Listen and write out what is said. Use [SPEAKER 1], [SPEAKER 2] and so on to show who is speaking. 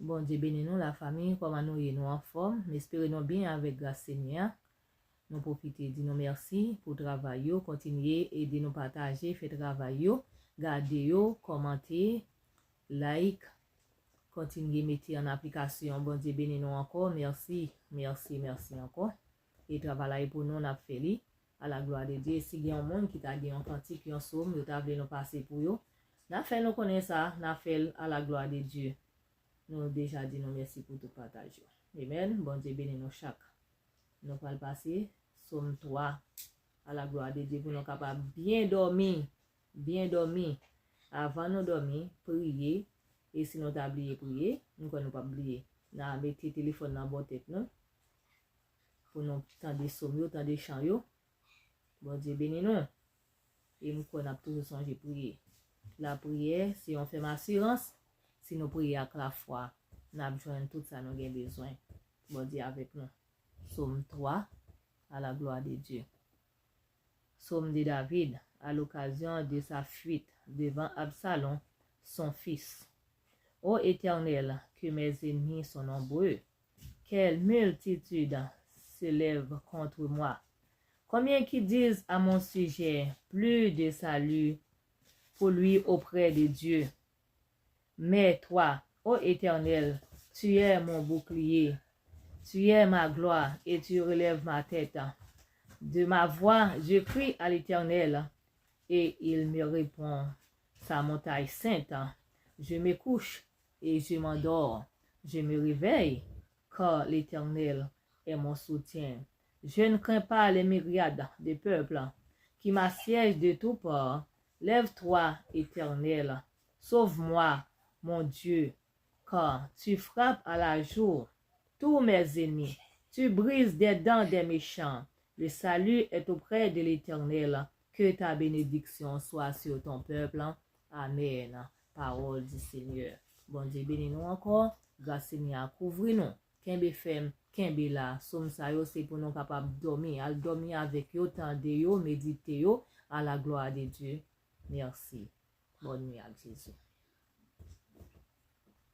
[SPEAKER 1] Bon Dieu bénis nous, la famille, comment nous y nous en forme. Espérons bien avec grâce Seigneur. Nous profiter de nous merci pour le travail, continuer aider nous partager, faire travail, garder, commenter, like, continuer mettre en application. Bon Dieu bénis nous encore. Merci encore. Et travail pour nous, on a fait à la gloire de Dieu. Si il y a un monde qui t'a dit un cantique, un psaume, nous t'avons nous passer pour eux. N'a fait nous connaître ça, n'a fait à la gloire de Dieu. Nous déjà dit nous merci pour tout partage. Amen. Bon Dieu bénis nous chaque. Nous allons passer Somme 3 à la gloire de Dieu pour nous capables bien dormir. Avant nous dormir, prier. Et si nous avons oublié prier, nous ne pouvons pas oublier. Nous avons mis le téléphone dans la tête nous. Pour nous tendre somme, tendre chant. Bon Dieu bénis nous. Et nous avons toujours songé prier. La prière, si on fait ma assurance, si nous prions avec la foi, nous avons besoin de tout ça, nous avons besoin. Bon Dieu avec nous. Somme 3, à la gloire de Dieu. Somme de David, à l'occasion de sa fuite devant Absalom, son fils. Ô Éternel, que mes ennemis sont nombreux, quelle multitude se lève contre moi. Combien qui disent à mon sujet, plus de salut pour lui auprès de Dieu. Mais toi, ô Éternel, tu es mon bouclier, tu es ma gloire et tu relèves ma tête. De ma voix, je crie à l'Éternel et il me répond. Sa montagne sainte, je me couche et je m'endors. Je me réveille car l'Éternel est mon soutien. Je ne crains pas les myriades de peuples qui m'assiègent de tous parts. Lève-toi, Éternel, sauve-moi, mon Dieu, car tu frappes à la jour tous mes ennemis. Tu brises des dents des méchants. Le salut est auprès de l'Éternel. Que ta bénédiction soit sur ton peuple. Amen. Parole du Seigneur. Bon Dieu, bénis-nous encore. Grâce Seigneur, couvre-nous. Kembe fem, kembe la. Somme sa yo, c'est pour nous capables de dormir. Al dormir avec yo, tendre yo, méditer yo, à la gloire de Dieu. Merci. Bonne nuit à Jésus.